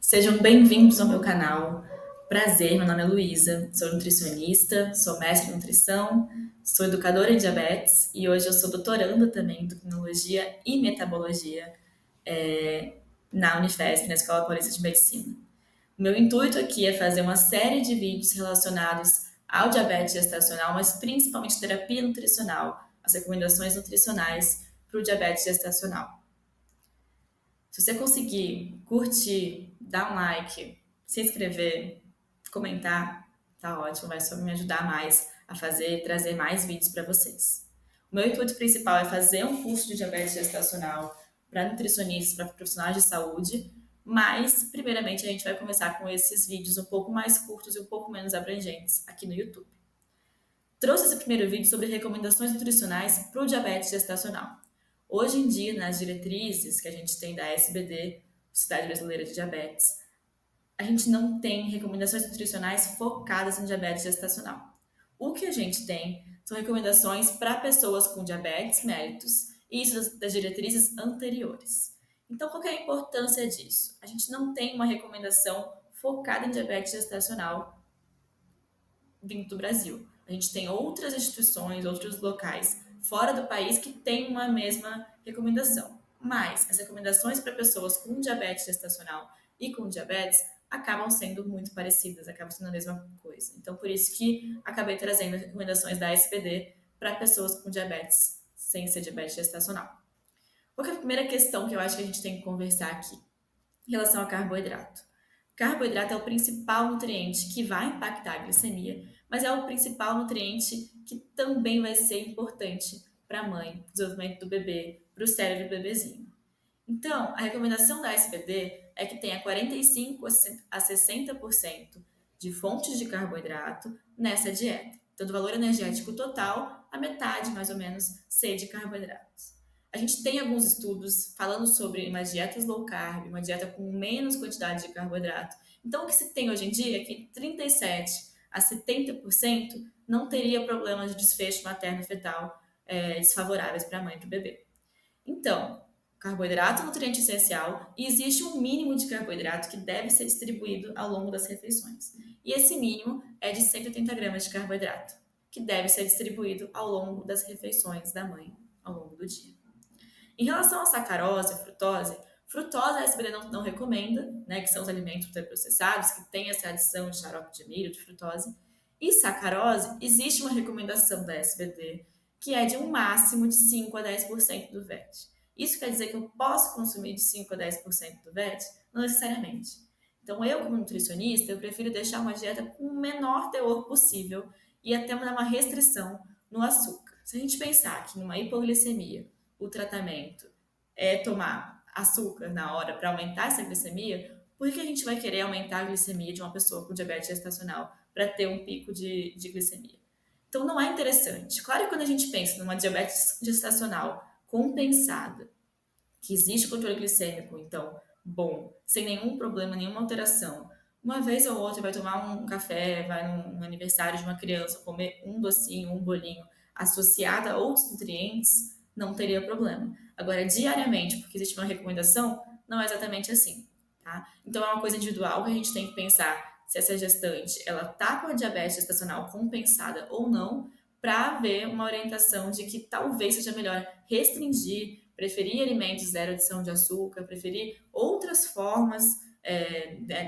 Sejam bem-vindos ao meu canal. Prazer, meu nome é Luísa, sou nutricionista, sou mestre em nutrição, sou educadora em diabetes e hoje eu sou doutoranda também em endocrinologia e metabologia na Unifesp, na Escola Paulista de Medicina. O meu intuito aqui é fazer uma série de vídeos relacionados ao diabetes gestacional, mas principalmente terapia nutricional, as recomendações nutricionais para o diabetes gestacional. Se você conseguir curtir, dar um like, se inscrever, comentar, tá ótimo, vai só me ajudar mais a fazer, trazer mais vídeos para vocês. O meu intuito principal é fazer um curso de diabetes gestacional para nutricionistas, para profissionais de saúde, mas primeiramente a gente vai começar com esses vídeos um pouco mais curtos e um pouco menos abrangentes aqui no YouTube. Trouxe esse primeiro vídeo sobre recomendações nutricionais para o diabetes gestacional. Hoje em dia, nas diretrizes que a gente tem da SBD, Sociedade Brasileira de Diabetes, a gente não tem recomendações nutricionais focadas em diabetes gestacional. O que a gente tem são recomendações para pessoas com diabetes mellitus e isso das diretrizes anteriores. Então, qual que é a importância disso? A gente não tem uma recomendação focada em diabetes gestacional vindo do Brasil. A gente tem outras instituições, outros locais fora do país que têm uma mesma recomendação. Mas as recomendações para pessoas com diabetes gestacional e com diabetes acabam sendo muito parecidas, acabam sendo a mesma coisa. Então, por isso que acabei trazendo recomendações da SPD para pessoas com diabetes sem ser diabetes gestacional. Qual que é a primeira questão que eu acho que a gente tem que conversar aqui? Em relação ao carboidrato. Carboidrato é o principal nutriente que vai impactar a glicemia, mas é o principal nutriente que também vai ser importante para a mãe, para o desenvolvimento do bebê, para o cérebro do bebezinho. Então, a recomendação da SPD é que tenha 45 a 60% de fontes de carboidrato nessa dieta. Então, do valor energético total, a metade, mais ou menos, ser de carboidratos. A gente tem alguns estudos falando sobre uma dieta low carb, uma dieta com menos quantidade de carboidrato. Então, o que se tem hoje em dia é que 37 a 70% não teria problema de desfecho materno-fetal desfavoráveis para a mãe e para o bebê. Então, carboidrato é um nutriente essencial e existe um mínimo de carboidrato que deve ser distribuído ao longo das refeições. E esse mínimo é de 180 gramas de carboidrato, que deve ser distribuído ao longo das refeições da mãe ao longo do dia. Em relação à sacarose, à frutose a SBD não recomenda, né, que são os alimentos ultraprocessados, que têm essa adição de xarope de milho, de frutose. E sacarose, existe uma recomendação da SBD, que é de um máximo de 5 a 10% do VET. Isso quer dizer que eu posso consumir de 5 a 10% do VET? Não necessariamente. Então, eu, como nutricionista, eu prefiro deixar uma dieta com o menor teor possível e até dar uma restrição no açúcar. Se a gente pensar que numa hipoglicemia, o tratamento é tomar açúcar na hora para aumentar essa glicemia, por que a gente vai querer aumentar a glicemia de uma pessoa com diabetes gestacional para ter um pico de glicemia? Então não é interessante. Claro que quando a gente pensa numa diabetes gestacional compensada, que existe controle glicêmico, então, bom, sem nenhum problema, nenhuma alteração, uma vez ou outra vai tomar um café, vai num aniversário de uma criança, comer um docinho, um bolinho associado a outros nutrientes, não teria problema. Agora, diariamente, porque existe uma recomendação, não é exatamente assim, tá? Então, é uma coisa individual que a gente tem que pensar se essa gestante, ela tá com a diabetes gestacional compensada ou não, para ver uma orientação de que talvez seja melhor restringir, preferir alimentos zero adição de açúcar, preferir outras formas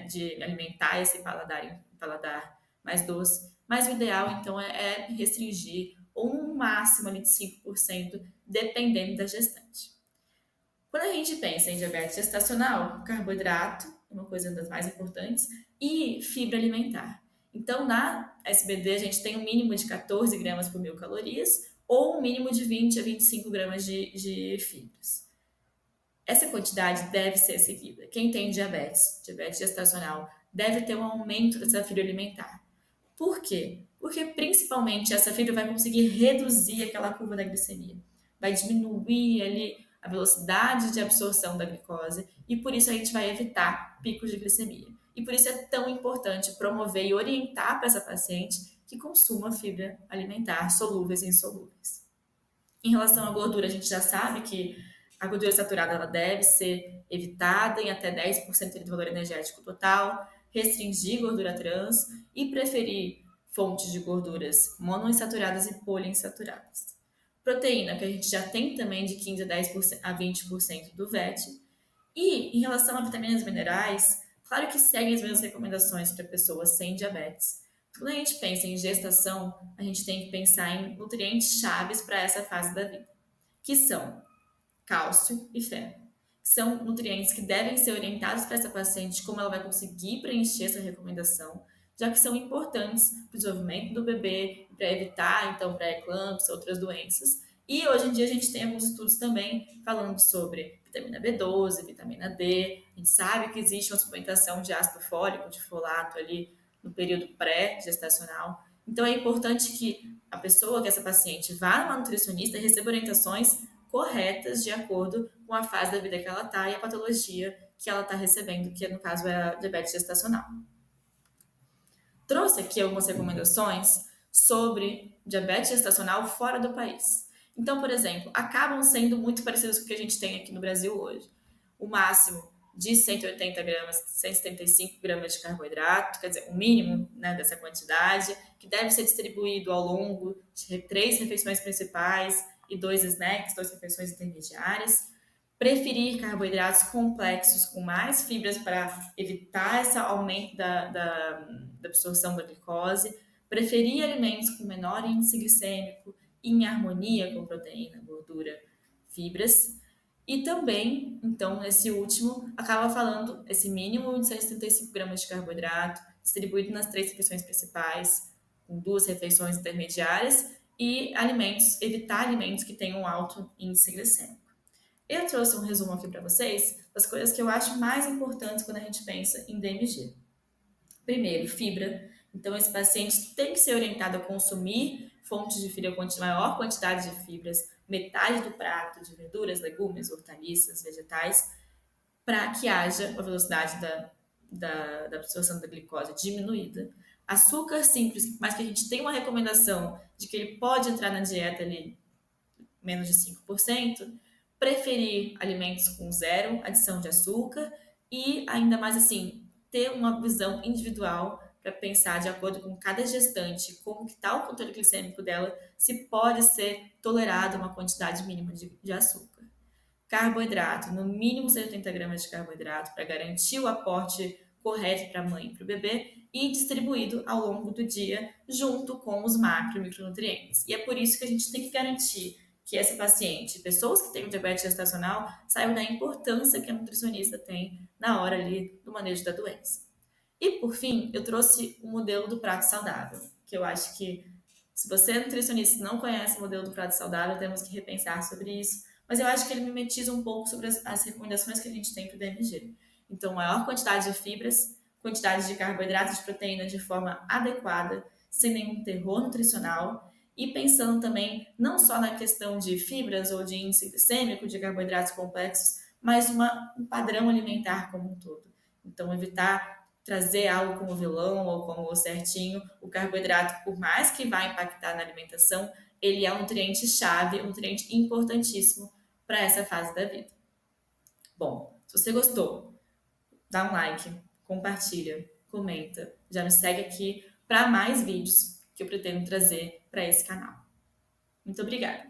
de alimentar esse paladar mais doce. Mas o ideal, então, é restringir um máximo ali de 5%, dependendo da gestante. Quando a gente pensa em diabetes gestacional, carboidrato é uma coisa das mais importantes e fibra alimentar. Então, na SBD, a gente tem um mínimo de 14 gramas por mil calorias ou um mínimo de 20 a 25 gramas de fibras. Essa quantidade deve ser seguida. Quem tem diabetes gestacional, deve ter um aumento dessa fibra alimentar. Por quê? Porque principalmente essa fibra vai conseguir reduzir aquela curva da glicemia, vai diminuir ali a velocidade de absorção da glicose e por isso a gente vai evitar picos de glicemia. E por isso é tão importante promover e orientar para essa paciente que consuma fibra alimentar solúveis e insolúveis. Em relação à gordura, a gente já sabe que A gordura saturada ela deve ser evitada em até 10% do valor energético total, restringir gordura trans e preferir fontes de gorduras monoinsaturadas e poliinsaturadas. Proteína, que a gente já tem também de 15 a 10% a 20% do VET. E em relação a vitaminas e minerais, claro que seguem as mesmas recomendações para pessoas sem diabetes. Quando a gente pensa em gestação, a gente tem que pensar em nutrientes chaves para essa fase da vida, que são cálcio e ferro. São nutrientes que devem ser orientados para essa paciente como ela vai conseguir preencher essa recomendação, já que são importantes para o desenvolvimento do bebê, para evitar, então, pré-eclâmpsia, outras doenças. E hoje em dia a gente tem alguns estudos também falando sobre vitamina B12, vitamina D. A gente sabe que existe uma suplementação de ácido fólico, de folato ali no período pré-gestacional. Então é importante que a pessoa, que essa paciente, vá numa nutricionista e receba orientações corretas de acordo com a fase da vida que ela está e a patologia que ela está recebendo, que no caso é a diabetes gestacional. Trouxe aqui algumas recomendações sobre diabetes gestacional fora do país. Então, por exemplo, acabam sendo muito parecidos com o que a gente tem aqui no Brasil hoje. O máximo de 180 gramas, 175 gramas de carboidrato, quer dizer, o mínimo, né, dessa quantidade, que deve ser distribuído ao longo de 3 refeições principais e 2 snacks, 2 refeições intermediárias. Preferir carboidratos complexos com mais fibras para evitar esse aumento da absorção da glicose. Preferir alimentos com menor índice glicêmico, em harmonia com proteína, gordura, fibras. E também, então, esse último acaba falando esse mínimo de 175 gramas de carboidrato, distribuído nas 3 refeições principais, com 2 refeições intermediárias, e evitar alimentos que tenham alto índice glicêmico. Eu trouxe um resumo aqui para vocês das coisas que eu acho mais importantes quando a gente pensa em DMG. Primeiro, fibra. Então, esse paciente tem que ser orientado a consumir fontes de fibra com maior quantidade de fibras, metade do prato de verduras, legumes, hortaliças, vegetais, para que haja uma velocidade da absorção da glicose diminuída. Açúcar simples, mas que a gente tem uma recomendação de que ele pode entrar na dieta ali menos de 5%, preferir alimentos com zero adição de açúcar e ainda mais assim, ter uma visão individual para pensar de acordo com cada gestante como que está o controle glicêmico dela, se pode ser tolerada uma quantidade mínima de açúcar. Carboidrato, no mínimo 180 gramas de carboidrato para garantir o aporte correto para a mãe e para o bebê e distribuído ao longo do dia junto com os macro e micronutrientes. E é por isso que a gente tem que garantir que essa paciente, pessoas que têm diabetes gestacional, saibam da importância que a nutricionista tem na hora ali do manejo da doença. E por fim, eu trouxe o modelo do prato saudável, que eu acho que se você é nutricionista e não conhece o modelo do prato saudável, temos que repensar sobre isso. Mas eu acho que ele mimetiza um pouco sobre as recomendações que a gente tem para o DMG. Então, maior quantidade de fibras, quantidade de carboidratos e de proteína de forma adequada, sem nenhum terror nutricional, e pensando também não só na questão de fibras ou de índice glicêmico, de carboidratos complexos, mas um padrão alimentar como um todo. Então, evitar trazer algo como vilão ou como certinho, o carboidrato, por mais que vá impactar na alimentação, ele é um nutriente-chave, um nutriente importantíssimo para essa fase da vida. Bom, se você gostou, dá um like, compartilha, comenta, já me segue aqui para mais vídeos que eu pretendo trazer para esse canal. Muito obrigada!